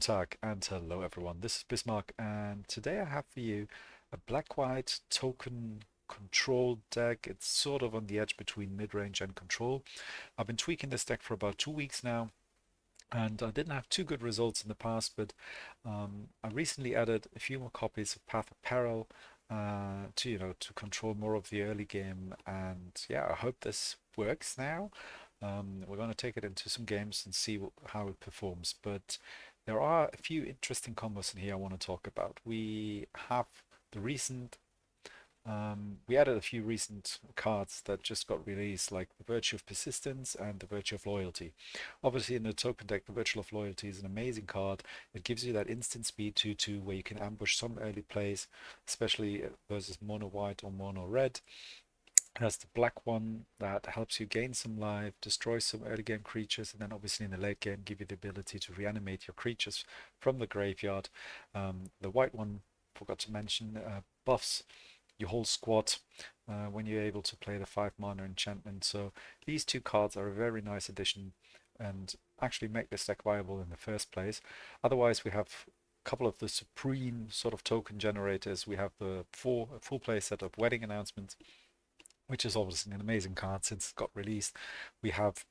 Tag and hello everyone, this is Bismarck and today I have for you a black-white token control deck. It's sort of on the edge between mid-range and control. I've been tweaking this deck for about 2 weeks now and I didn't have too good results in the past, but I recently added a few more copies of Path of Peril to control more of the early game, and yeah, I hope this works now. We're going to take it into some games and see how it performs, but there are a few interesting combos in here I want to talk about. We have the recent we added a few recent cards that just got released, like the Virtue of Persistence and the Virtue of Loyalty. Obviously, in the token deck, the Virtue of Loyalty is an amazing card. It gives you that instant speed 2/2 where you can ambush some early plays, especially versus mono white or mono red. It has the black one that helps you gain some life, destroy some early game creatures, and then obviously in the late game give you the ability to reanimate your creatures from the graveyard. The white one, forgot to mention, buffs your whole squad when you're able to play the 5 mana enchantment. So these two cards are a very nice addition and actually make this deck viable in the first place. Otherwise, we have a couple of the supreme sort of token generators. We have the full play set of Wedding Announcement, which is obviously an amazing card since it got released. We have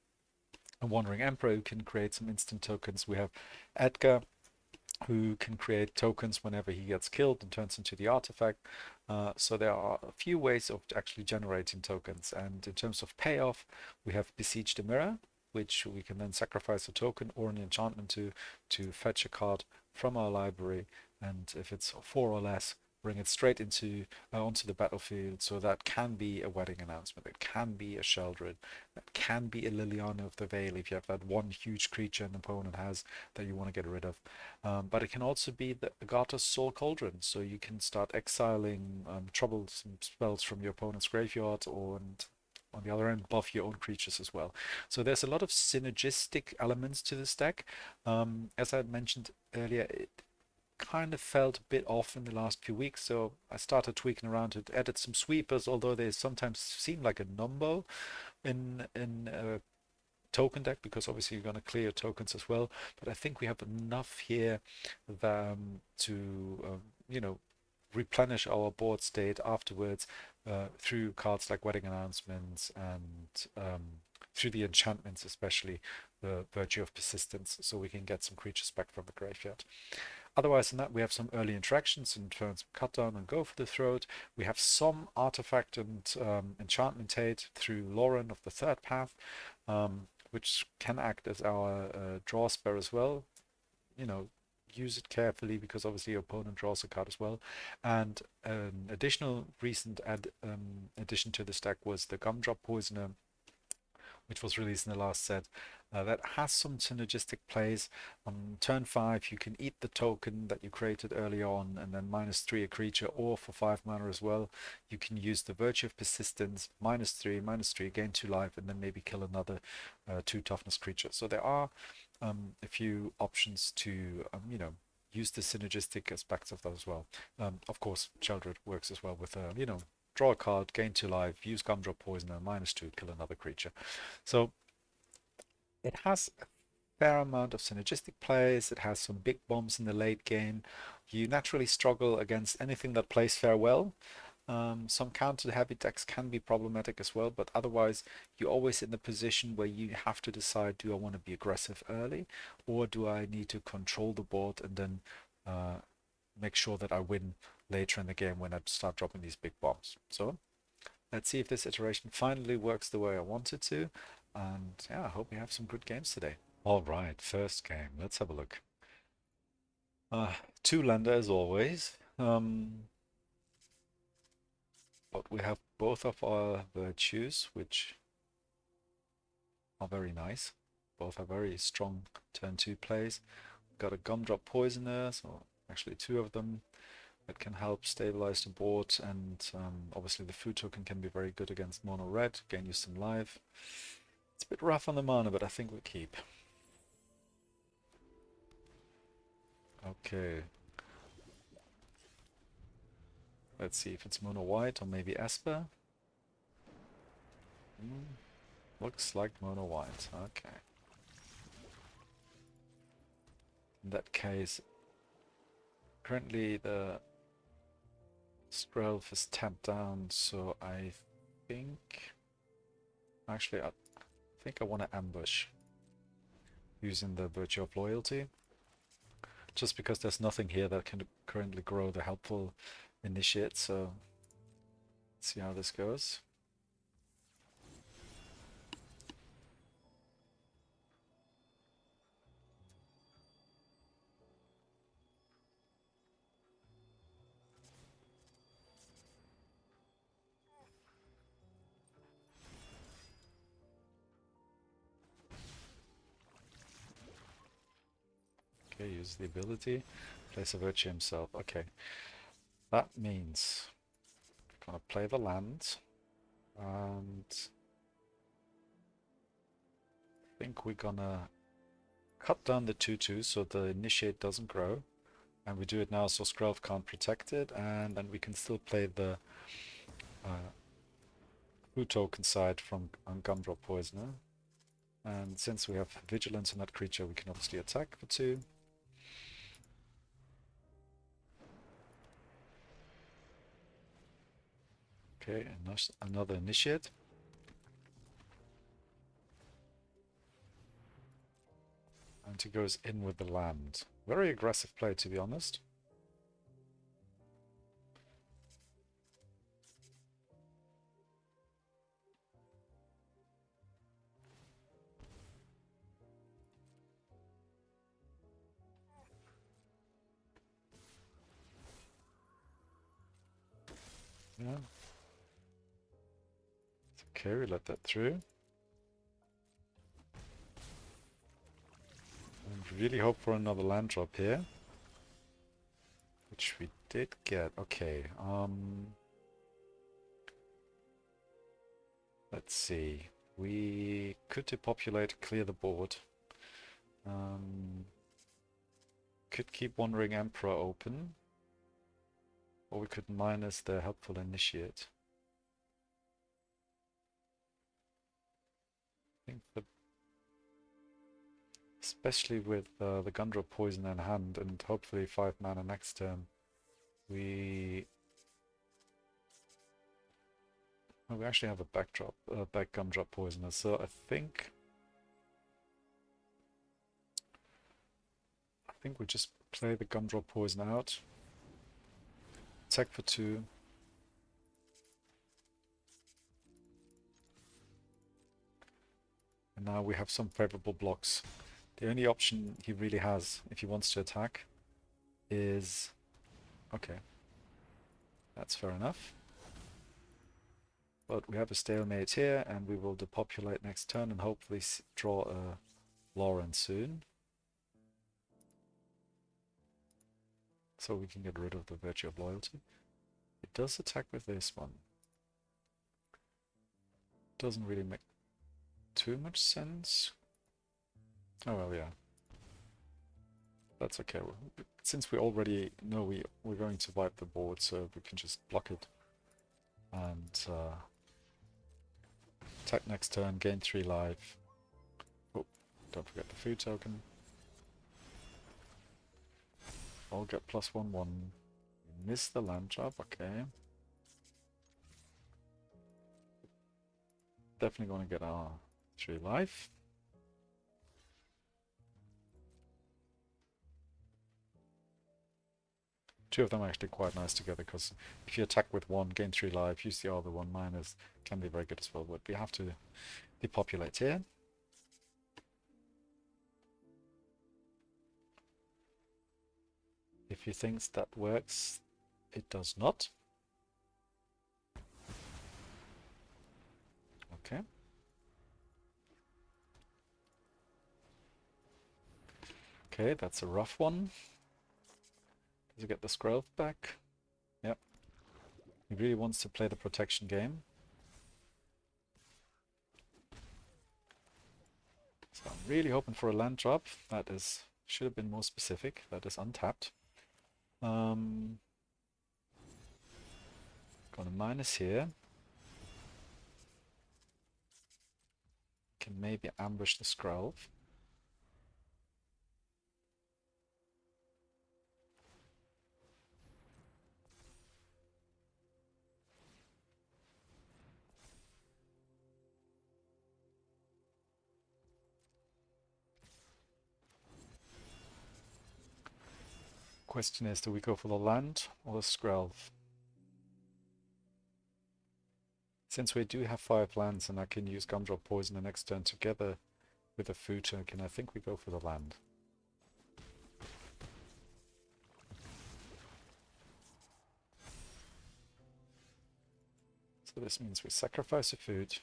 a Wandering Emperor who can create some instant tokens. We have Edgar, who can create tokens whenever he gets killed and turns into the artifact. So there are a few ways of actually generating tokens. And in terms of payoff, we have Besiege the Mirror, which we can then sacrifice a token or an enchantment to fetch a card from our library. And if it's 4 or less, bring it straight onto the battlefield. So that can be a Wedding Announcement, it can be a Sheldred, that can be a Liliana of the Veil if you have that one huge creature an opponent has that you want to get rid of. But it can also be the Agatha's Soul Cauldron, so you can start exiling troublesome spells from your opponent's graveyard, and on the other end buff your own creatures as well. So there's a lot of synergistic elements to this deck. As I mentioned earlier, it kind of felt a bit off in the last few weeks, so I started tweaking around it, added some sweepers, although they sometimes seem like a number in a token deck, because obviously you're going to clear your tokens as well. But I think we have enough here to replenish our board state afterwards through cards like Wedding Announcements and through the enchantments, especially the Virtue of Persistence, so we can get some creatures back from the graveyard. Otherwise than that, we have some early interactions in terms of cut down and go for the throat. We have some artifact and enchantment aid through Lauren of the third path, which can act as our draw spell as well. Use it carefully because obviously your opponent draws a card as well. And an additional recent addition to this deck was the Gumdrop Poisoner, which was released in the last set, that has some synergistic plays. On turn 5 you can eat the token that you created early on and then -3 a creature, or for 5 mana as well you can use the Virtue of Persistence, -3 gain 2 life, and then maybe kill another 2 toughness creature. So there are a few options to use the synergistic aspects of that as well. Of course Sheldred works as well with draw a card, gain 2 life, use Gumdrop Poisoner, -2, kill another creature. So it has a fair amount of synergistic plays. It has some big bombs in the late game. You naturally struggle against anything that plays farewell. Some counter heavy decks can be problematic as well, but otherwise you're always in the position where you have to decide, do I want to be aggressive early, or do I need to control the board and then make sure that I win later in the game when I start dropping these big bombs. So let's see if this iteration finally works the way I want it to. And yeah, I hope we have some good games today. All right, first game. Let's have a look. 2-lander as always. But we have both of our virtues, which are very nice. Both are very strong turn 2 plays. We've got a Gumdrop Poisoner, so actually 2 of them. It can help stabilize the board, and obviously the food token can be very good against mono red, gain you some life. It's a bit rough on the mana, but I think we keep. Okay. Let's see if it's mono white or maybe Esper. Looks like mono white. Okay. In that case, currently the Skrelv is tapped down, so I think... Actually, I think I want to ambush using the Virtue of Loyalty. Just because there's nothing here that can currently grow the helpful initiate, so let's see how this goes. Okay, use the ability, place a Virtue himself. Okay, that means we're gonna play the land, and I think we're gonna cut down the 2/2 so the initiate doesn't grow, and we do it now so Skrelv can't protect it, and then we can still play the food token side from Gumdrop Poisoner. And since we have vigilance on that creature, we can obviously attack for 2. Okay, another initiate. And he goes in with the land. Very aggressive play, to be honest. Yeah. It's okay, we let that through. And really hope for another land drop here. Which we did get. Okay, let's see. We could depopulate, clear the board. Could keep Wandering Emperor open. Or we could minus the helpful initiate. I think that especially with the Gundrop Poison in hand and hopefully 5 mana next turn, we actually have a back Gumdrop Poisoner, so I think we just play the Gumdrop Poison out, attack for 2, and now we have some favorable blocks. The only option he really has, if he wants to attack, is... Okay, that's fair enough. But we have a stalemate here, and we will depopulate next turn and hopefully draw a Lauren soon. So we can get rid of the Virtue of Loyalty. It does attack with this one. Doesn't really make too much sense. Oh well, yeah. That's okay. Since we already know we're going to wipe the board, so we can just block it. And attack next turn, gain 3 life. Oh, don't forget the food token. I'll get +1/1. Miss the land drop, okay. Definitely going to get our 3 life. Two of them are actually quite nice together, because if you attack with 1, gain 3 life, use the other one minus, can be very good as well. But we have to depopulate here. If he thinks that works, it does not. Okay. Okay, that's a rough one. Does he get the Skrelv back? Yep. He really wants to play the protection game. So I'm really hoping for a land drop. That should have been more specific. That is untapped. Gonna minus here. Can maybe ambush the Skrelv. Question is, do we go for the land or the Skrelv? Since we do have 5 lands and I can use Gumdrop Poison the next turn together with a food token, I think we go for the land. So this means we sacrifice a food,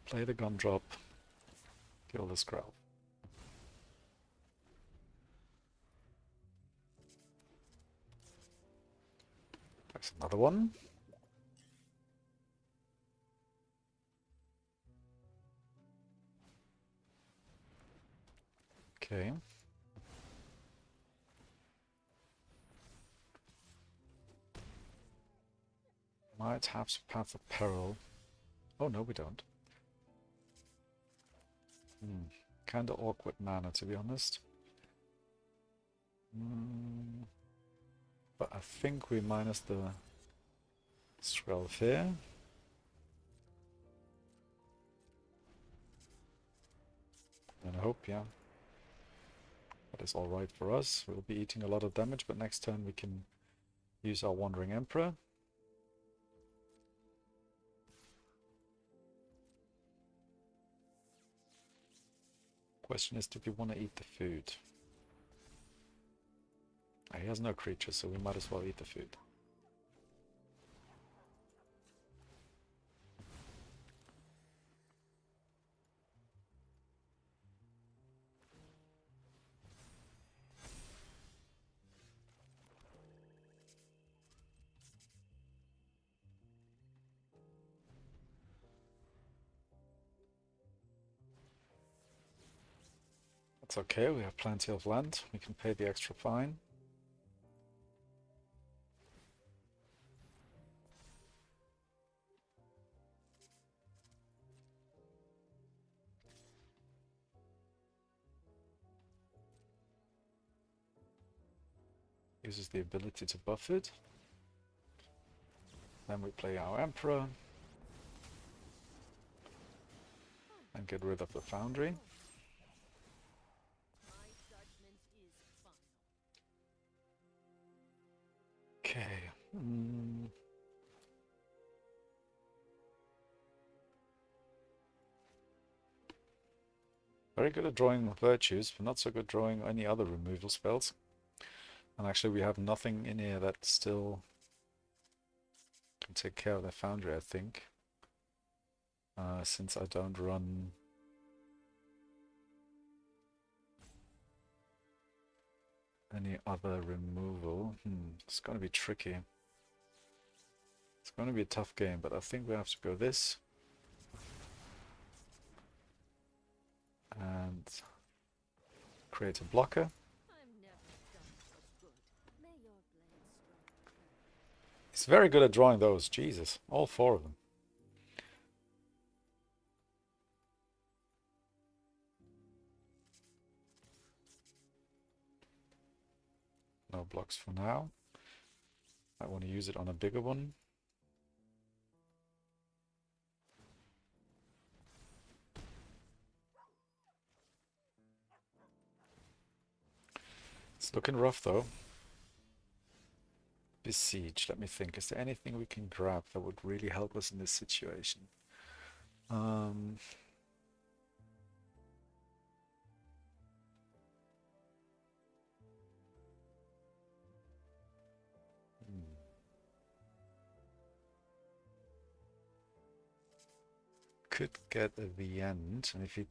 play the Gumdrop, kill the Skrelv. There's another one. Okay. Might have some Path of Peril. Oh no, we don't. Kinda awkward mana, to be honest. But I think we minus the Skrelv here. And I hope, yeah, that is alright for us. We'll be eating a lot of damage, but next turn we can use our Wandering Emperor. Question is, do we want to eat the food? He has no creatures, so we might as well eat the food. That's okay, we have plenty of land. We can pay the extra fine. Uses the ability to buff it. Then we play our Emperor. And get rid of the Foundry. Okay. Very good at drawing virtues, but not so good drawing any other removal spells. And actually we have nothing in here that still can take care of the Foundry, I think. Since I don't run any other removal. It's going to be tricky. It's going to be a tough game, but I think we have to go this. And create a blocker. He's very good at drawing those. Jesus, all 4 of them. No blocks for now. I want to use it on a bigger one. It's looking rough though. Besiege, let me think. Is there anything we can grab that would really help us in this situation? Could get at the end, and if he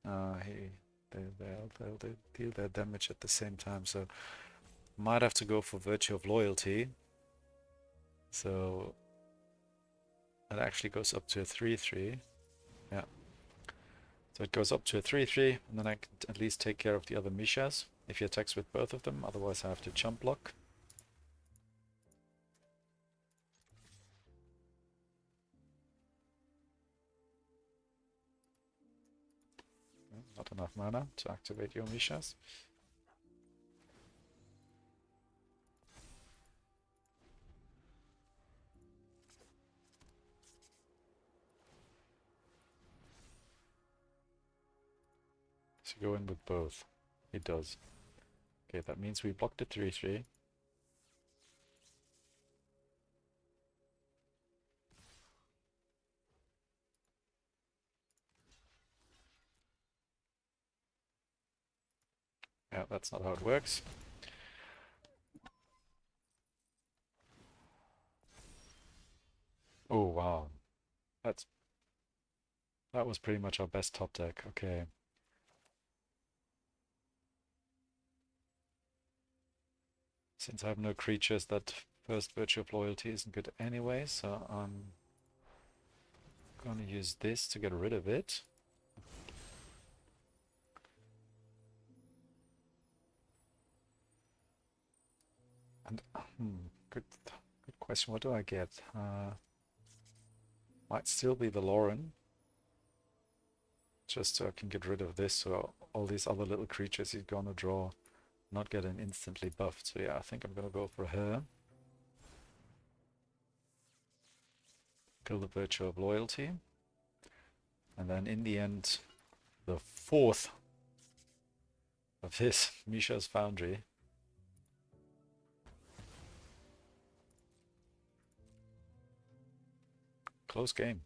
they'll deal their damage at the same time, so might have to go for Virtue of Loyalty. So it actually goes up to a 3/3. Yeah. So it goes up to a 3/3, and then I can at least take care of the other Mishas if he attacks with both of them, otherwise I have to jump block. Not enough mana to activate your Mishas. So go in with both. He does. Okay, that means we blocked the 3/3. Yeah, that's not how it works. Oh wow. That was pretty much our best top deck. Okay. Since I have no creatures, that first Virtue of Loyalty isn't good anyway, so I'm gonna use this to get rid of it. And good question. What do I get? Might still be the Lauren, just so I can get rid of this, so all these other little creatures he's gonna draw not getting instantly buffed. So yeah, I think I'm gonna go for her. Kill the Virtue of Loyalty. And then in the end, the fourth of his Misha's Foundry. Close game.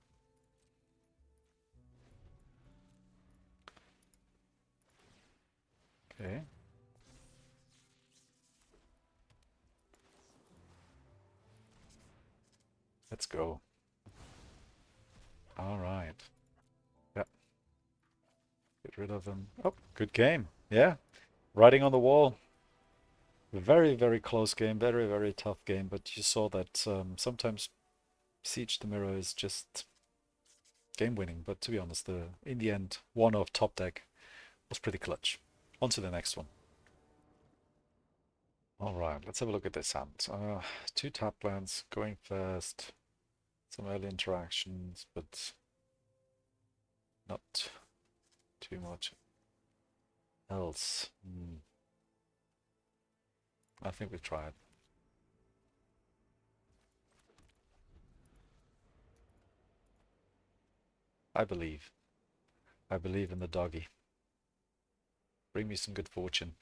Okay. Let's go. All right. Yep. Get rid of them. Oh, good game. Yeah. Writing on the wall. Very, very close game. Very, very tough game. But you saw that sometimes Siege the Mirror is just game winning. But to be honest, in the end, one of top deck was pretty clutch. On to the next one. All right, let's have a look at this hand. 2 tap lands going first. Some early interactions, but not too much else. I think we tried. I believe. I believe in the doggy. Bring me some good fortune.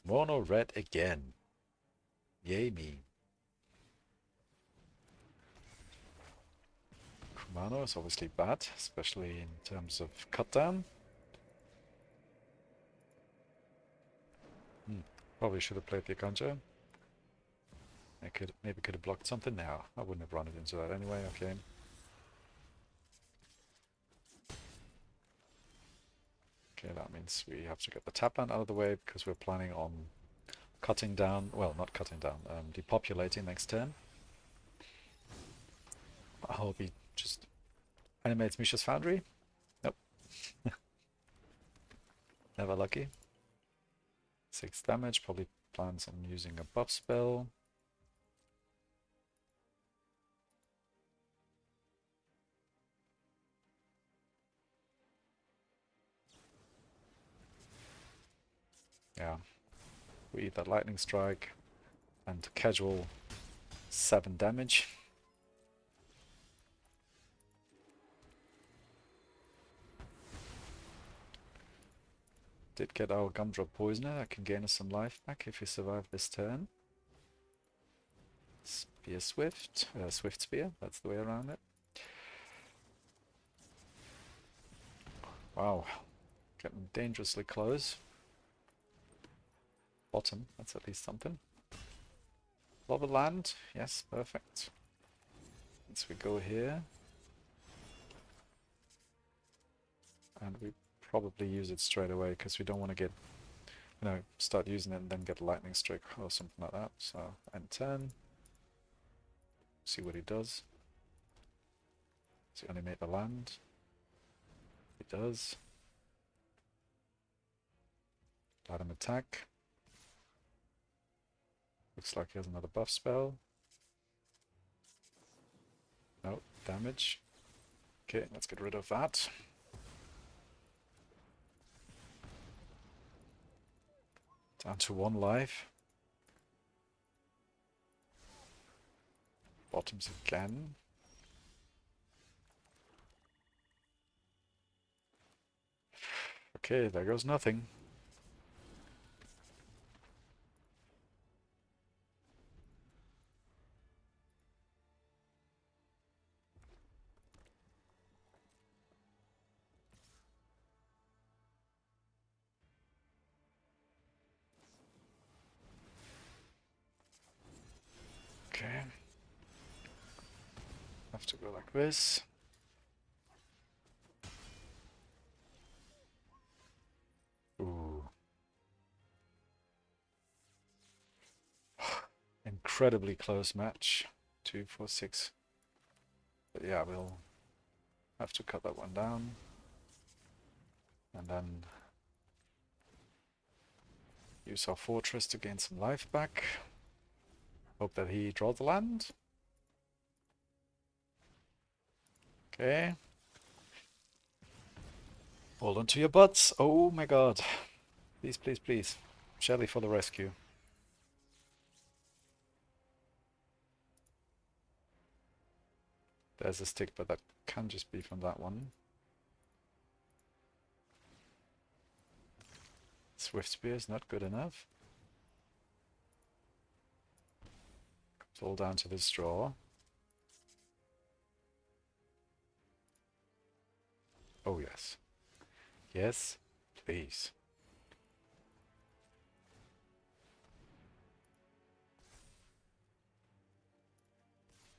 Mono red again. Yay me. Kumano is obviously bad, especially in terms of cut down. Probably should have played the Conjure. Maybe could have blocked something now. I wouldn't have run it into that anyway, okay. Okay, that means we have to get the tap land out of the way because we're planning on cutting down, well, not cutting down, depopulating next turn. I hope he just animates Misha's Foundry. Nope. Never lucky. 6 damage, probably plans on using a buff spell. Yeah, we eat that lightning strike and casual 7 damage. Did get our Gumdrop Poisoner. I can gain us some life back if we survive this turn. Spear Swift. Swift Spear, that's the way around it. Wow, getting dangerously close. Bottom, that's at least something. Lava land, yes, perfect. Once we go here. And we probably use it straight away because we don't want to get, start using it and then get a lightning strike or something like that. So end turn. See what he does. Does he animate the land? He does. Let him attack. Looks like he has another buff spell. No, damage. Okay, let's get rid of that. Down to 1 life. Bottoms again. Okay, there goes nothing. Okay. Have to go like this. Ooh. Incredibly close match. 2, 4, 6. But yeah, we'll have to cut that one down. And then use our fortress to gain some life back. Hope that he draws the land. Okay. Hold on to your butts. Oh my god. Please, please, please. Shelly for the rescue. There's a stick, but that can just be from that one. Swift Spear is not good enough. It's all down to this draw. Oh yes. Yes, please.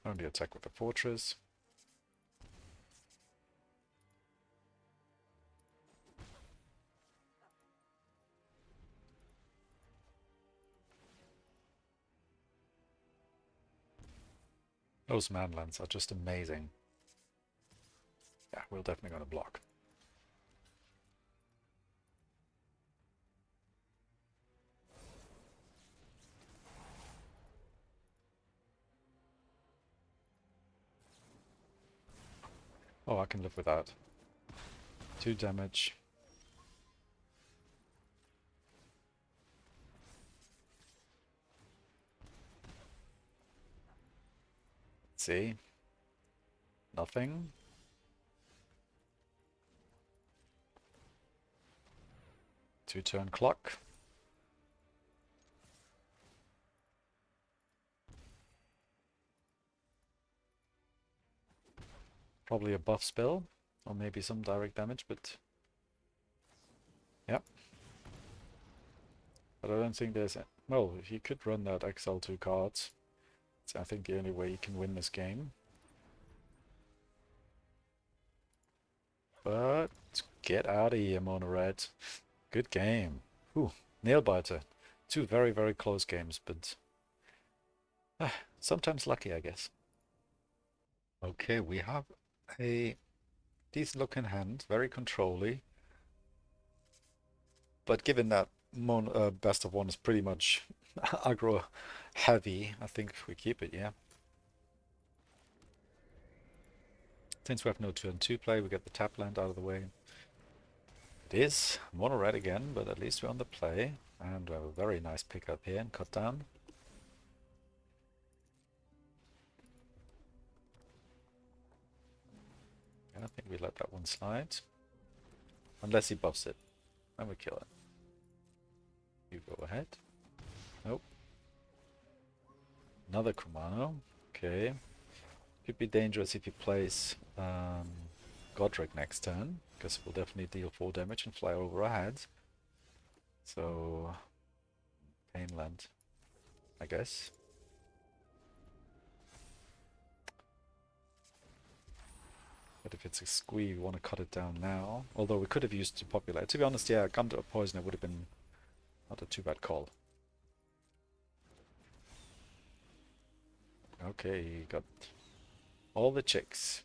Only attack with the fortress. Those manlands are just amazing. Yeah, we're definitely going to block. Oh, I can live with that. 2 damage. Let's see. Nothing. Two-turn clock. Probably a buff spell, or maybe some direct damage, but... Yep. But I don't think there's... Well, he could run that exile 2 cards. It's, I think, the only way you can win this game. But get out of here, Mono Red. Good game. Ooh, nail biter. 2 very, very close games, but sometimes lucky, I guess. Okay, we have a decent looking hand, very controlly. But given that best of one is pretty much aggro heavy, I think we keep it, yeah. Since we have no turn 2 play, we get the tap land out of the way. It is mono red again, but at least we're on the play. And we have a very nice pickup here and cut down. I don't think we let that one slide. Unless he buffs it. Then we kill it. You go ahead. Nope. Another Kumano. Okay. Could be dangerous if he plays Godric next turn, because we'll definitely deal 4 damage and fly over our heads. So, Painland, I guess. But if it's a squee, we want to cut it down now. Although we could have used to populate. To be honest, yeah, Gumdrop Poisoner would have been not a too bad call. Okay, he got all the chicks.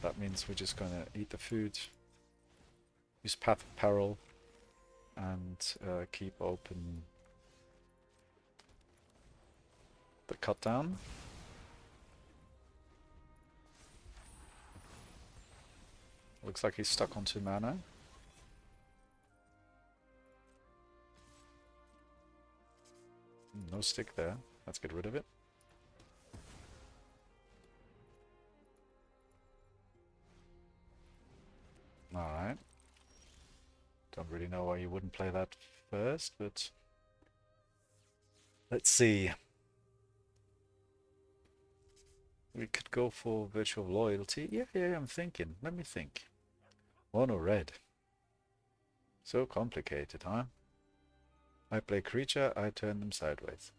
That means we're just gonna eat the food, use Path of Peril, and keep open the cut down. Looks like he's stuck on 2 mana. No stick there. Let's get rid of it. Alright. Don't really know why you wouldn't play that first, but let's see. We could go for Virtue of Loyalty. Yeah, I'm thinking. Let me think. Mono red. So complicated, huh? I play creature, I turn them sideways.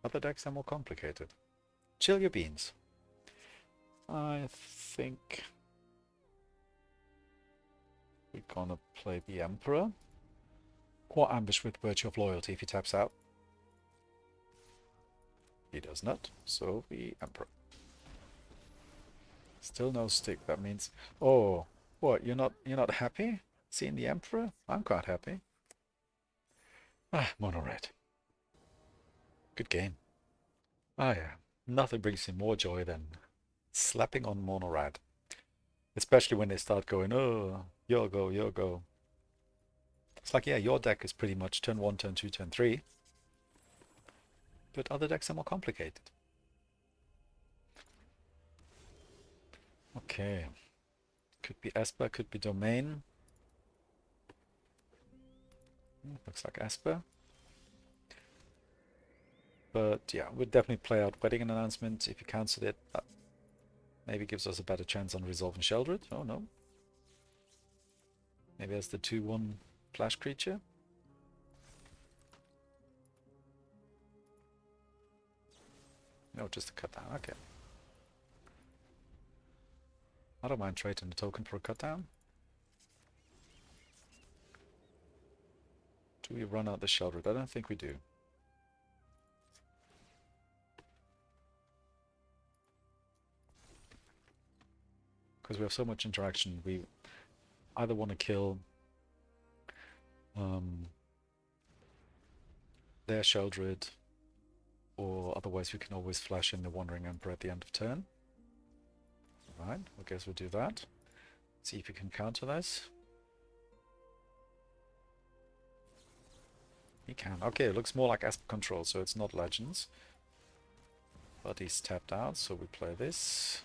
Other decks are more complicated. Chill your beans. I think we're gonna play the Emperor. Or Ambush with Virtue of Loyalty if he taps out. He does not, so the Emperor. Still no stick, that means... Oh, what, you're not happy? Seeing the Emperor? I'm quite happy. Ah, mono red. Good game. Ah yeah, nothing brings me more joy than slapping on mono red. Especially when they start going, oh, your go, your go. It's like, yeah, your deck is pretty much turn 1, turn 2, turn 3. But other decks are more complicated. Okay. Could be Esper, could be Domain. Looks like Esper. But yeah, we'll definitely play out Wedding Announcement. If you cancel it, that maybe gives us a better chance on resolving Sheldred. Oh no. Maybe as the 2/1 flash creature. No, just a cut down. Okay. I don't mind trading the token for a cut down. Do we run out the Sheldred? I don't think we do. Because we have so much interaction, we either want to kill their Sheldred, or otherwise we can always flash in the Wandering Emperor at the end of turn. Right, I guess we'll do that. See if we can counter this. He can. Okay, it looks more like Esper Control, so it's not Legends. But he's tapped out, so we play this.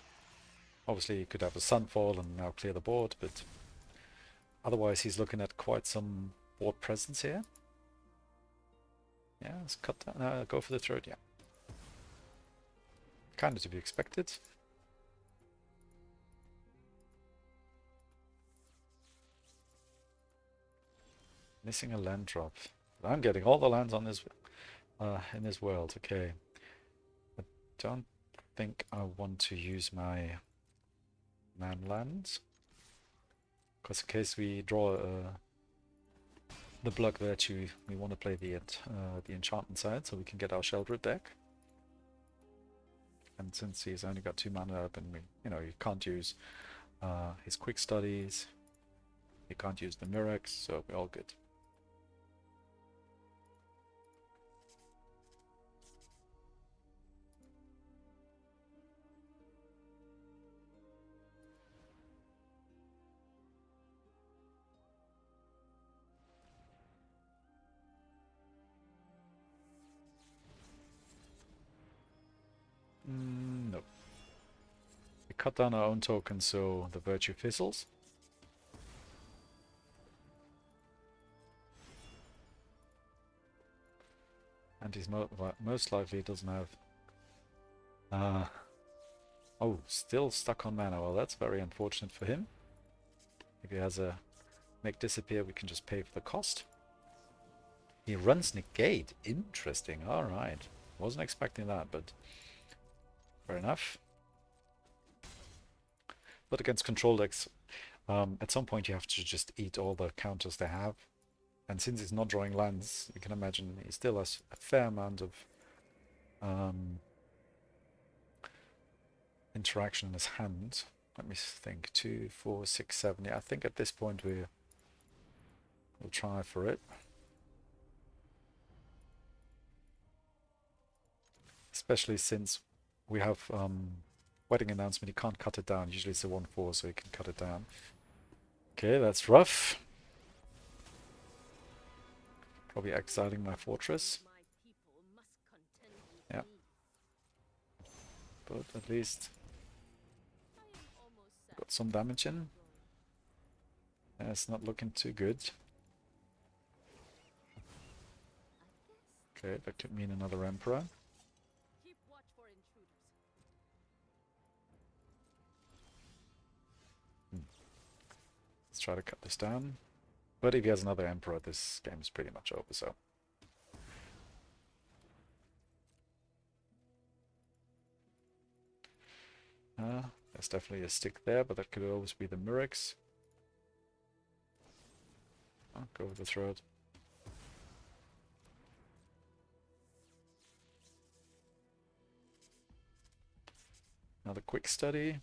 Obviously, he could have a Sunfall and now clear the board, but otherwise he's looking at quite some board presence here. Yeah, let's cut that. Go for the throat, yeah. Kind of to be expected. Missing a land drop. I'm getting all the lands on this in this world. Okay. I don't think I want to use my man lands, because in case we draw the block virtue, we want to play the enchantment side so we can get our Sheldred deck. And since he's only got 2 mana up, and you can't use his quick studies, you can't use the Murex, so we're all good. No. We cut down our own token so the virtue fizzles. And he's most likely doesn't have... oh, still stuck on mana. Well, that's very unfortunate for him. If he has a make disappear, we can just pay for the cost. He runs negate. Interesting. Alright. Wasn't expecting that, but fair enough. But against control decks, at some point you have to just eat all the counters they have. And since he's not drawing lands, you can imagine he still has a fair amount of interaction in his hand. Let me think. 2, 4, 6, 7. Yeah, I think at this point we'll try for it. Especially since we have Wedding Announcement, he can't cut it down. Usually it's a 1/4, so he can cut it down. Okay, that's rough. Probably exiling my fortress. Yeah. But at least got some damage in. Yeah, it's not looking too good. Okay, that could mean another Emperor. Keep watch for intruders. Let's try to cut this down. But if he has another Emperor, this game is pretty much over, so. There's definitely a stick there, but that could always be the Murex. Oh, go with the throat. Another quick study.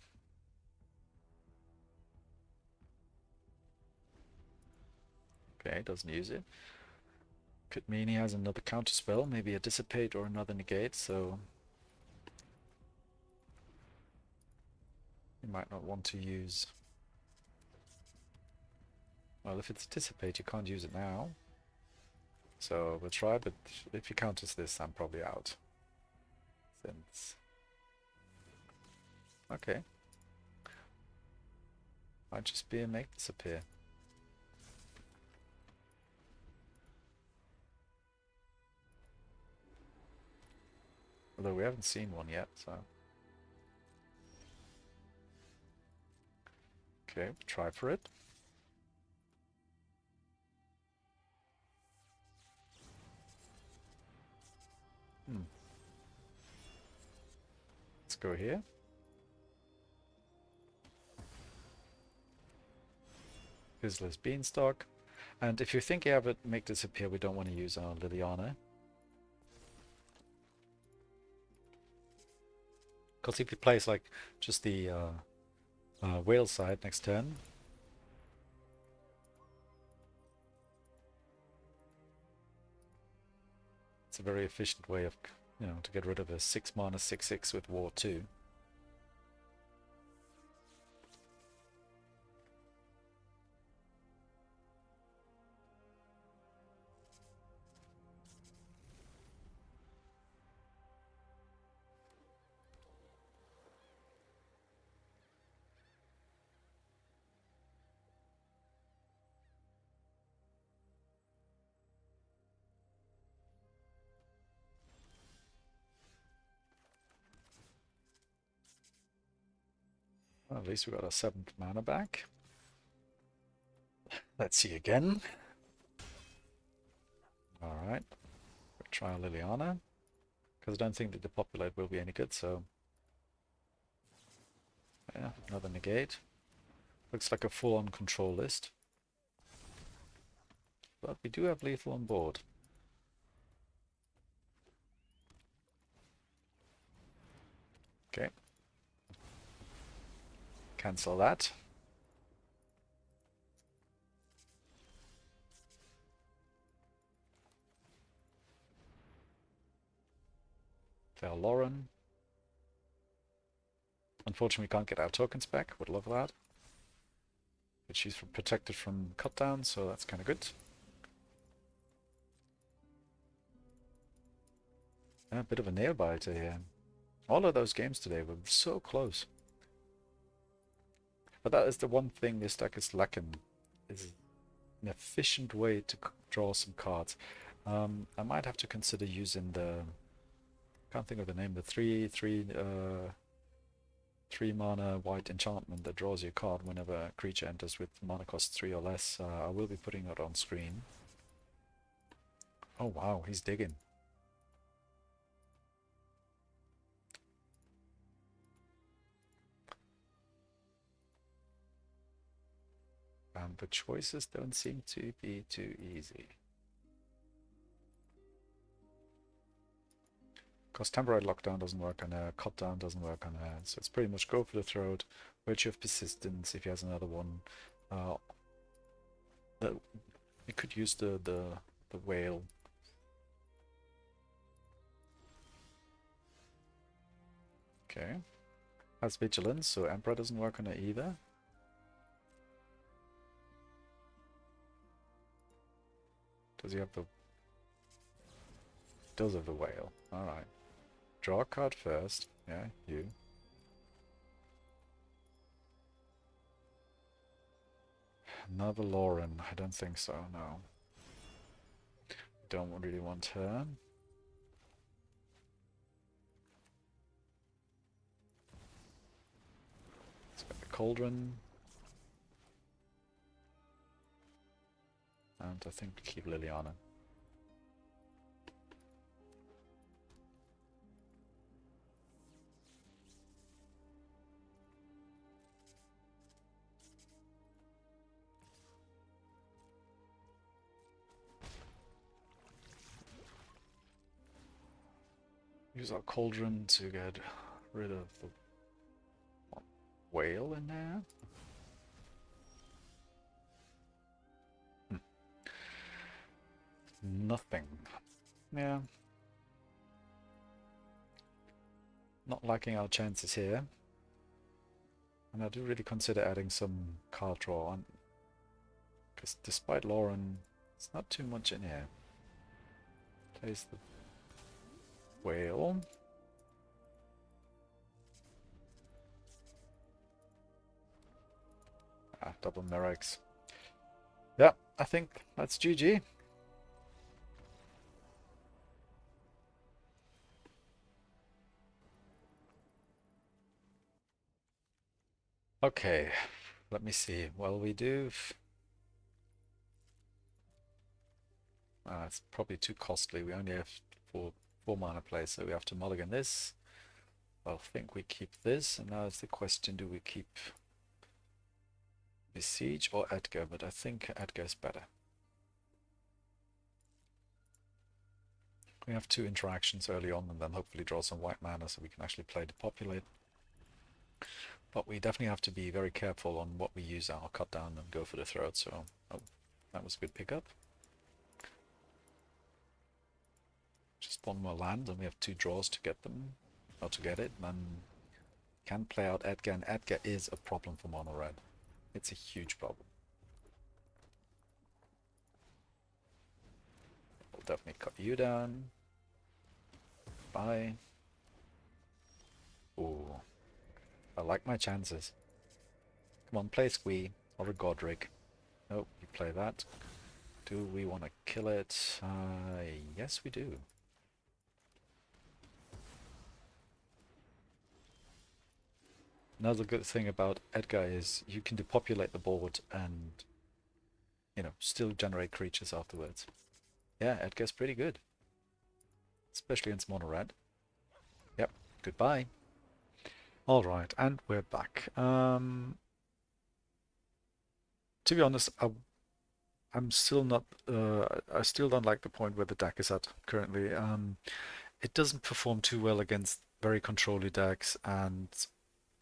Okay, doesn't use it. Could mean he has another counter spell, maybe a dissipate or another negate, so you might not want to use. Well, if it's dissipate, you can't use it now. So we'll try, but if he counters this, I'm probably out. Since. Okay. Might just be a make disappear. Although we haven't seen one yet, so. Okay, we'll try for it. Let's go here. Fizzler's Beanstalk. And if you think you have it make disappear, we don't want to use our Liliana. Because if he plays like just the whale side next turn, it's a very efficient way of, to get rid of a 6 mana 6/6 with War 2. Well, at least we got our 7th mana back. Let's see again. Alright. We'll try Liliana. Because I don't think that the Depopulate will be any good, so. Yeah, another negate. Looks like a full-on control list. But we do have lethal on board. Okay. Cancel that. Lauren. Unfortunately, we can't get our tokens back. Would love that. But she's protected from cut down, so that's kind of good. A bit of a nail biter here. All of those games today were so close. But that is the one thing this deck is lacking, is an efficient way to draw some cards. I might have to consider using the, can't think of the name, the 3 mana white enchantment that draws you a card whenever a creature enters with mana cost 3 or less. I will be putting it on screen. Oh wow, he's digging. The choices don't seem to be too easy. Because temporary lockdown doesn't work on her, cut down doesn't work on her, so it's pretty much go for the throat, Virtue of Persistence if he has another one. We could use the whale. Okay. Has Vigilance, so Emperor doesn't work on her either. Does he have the... Does have the whale. Alright. Draw a card first. Yeah, you. Another Lauren. I don't think so, no. Don't really want her. Cauldron. And I think we keep Liliana. Use our Cauldron to get rid of the whale in there. Nothing. Yeah. Not liking our chances here. And I do really consider adding some card draw on. Because despite Lauren, it's not too much in here. Plays the whale. Ah, double Merrex. Yeah, I think that's GG. Okay, let me see. Well, we do... it's probably too costly. We only have four mana plays, so we have to mulligan this. I think we keep this, and now it's the question, do we keep Besiege or Edgar? But I think Edgar is better. We have 2 interactions early on, and then hopefully draw some white mana so we can actually play the Populate. But we definitely have to be very careful on what we use our cut down and go for the throat, so that was a good pickup. Just 1 more land, and we have 2 draws to get them, or to get it, and then can play out Edgar, and Edgar is a problem for mono red. It's a huge problem. We'll definitely cut you down. Bye. Ooh. I like my chances. Come on, play Squee or a Godric. Oh, you play that. Do we want to kill it? Yes, we do. Another good thing about Edgar is you can depopulate the board and, you know, still generate creatures afterwards. Yeah, Edgar's pretty good. Especially in mono red. Yep, goodbye. Alright, and we're back. To be honest, I'm still not, I still don't like the point where the deck is at currently. It doesn't perform too well against very controlly decks, and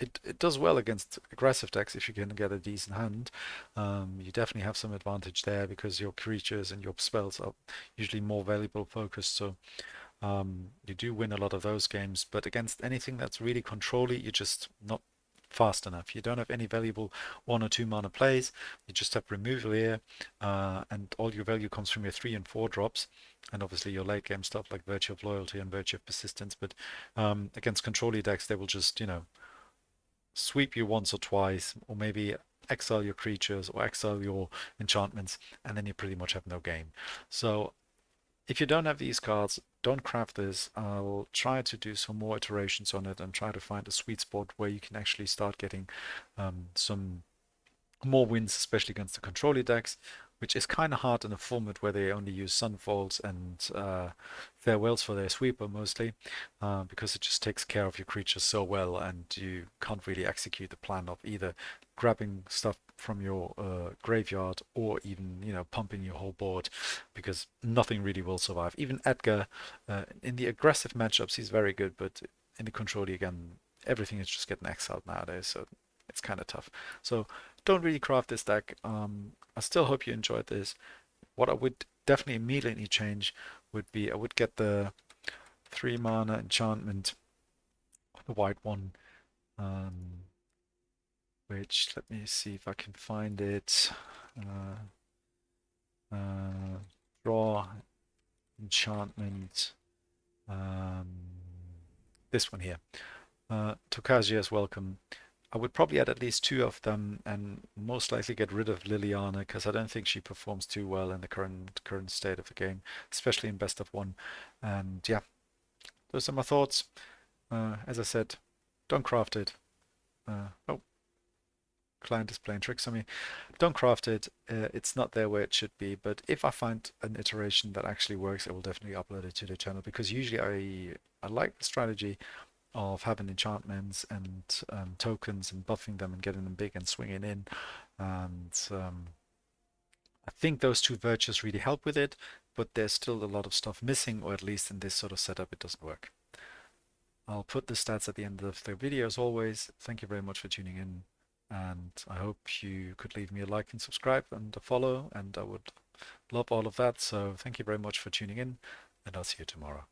it does well against aggressive decks if you can get a decent hand. You definitely have some advantage there because your creatures and your spells are usually more valuable focused, so you do win a lot of those games. But against anything that's really controlly, you're just not fast enough. You don't have any valuable 1 or 2 mana plays. You just have removal here, and all your value comes from your 3 and 4 drops, and obviously your late game stuff like Virtue of Loyalty and Virtue of Persistence. But against controlly decks, they will just, you know, sweep you once or twice, or maybe exile your creatures or exile your enchantments, and then you pretty much have no game. So if you don't have these cards, don't craft this. I'll try to do some more iterations on it and try to find a sweet spot where you can actually start getting some more wins, especially against the controller decks, which is kind of hard in a format where they only use Sunfalls and Farewells for their sweeper mostly, because it just takes care of your creatures so well, and you can't really execute the plan of either grabbing stuff from your graveyard or even, you know, pumping your whole board, because nothing really will survive. Even Edgar, in the aggressive matchups, he's very good, but in the controller, again, everything is just getting exiled nowadays, so it's kind of tough. So don't really craft this deck. I still hope you enjoyed this. What I would definitely immediately change would be I would get the 3 mana enchantment, the white one, which, let me see if I can find it. Draw enchantment. This one here. Tokaji is welcome. I would probably add at least 2 of them, and most likely get rid of Liliana, because I don't think she performs too well in the current state of the game, especially in best of 1. And yeah, those are my thoughts. As I said, don't craft it. Oh, client is playing tricks on me. Don't craft it. It's not there where it should be. But if I find an iteration that actually works, I will definitely upload it to the channel, because usually I like the strategy of having enchantments and tokens and buffing them and getting them big and swinging in. And I think those two virtues really help with it, but there's still a lot of stuff missing, or at least in this sort of setup, it doesn't work. I'll put the stats at the end of the video as always. Thank you very much for tuning in, and I hope you could leave me a like and subscribe and a follow, and I would love all of that. So thank you very much for tuning in, and I'll see you tomorrow.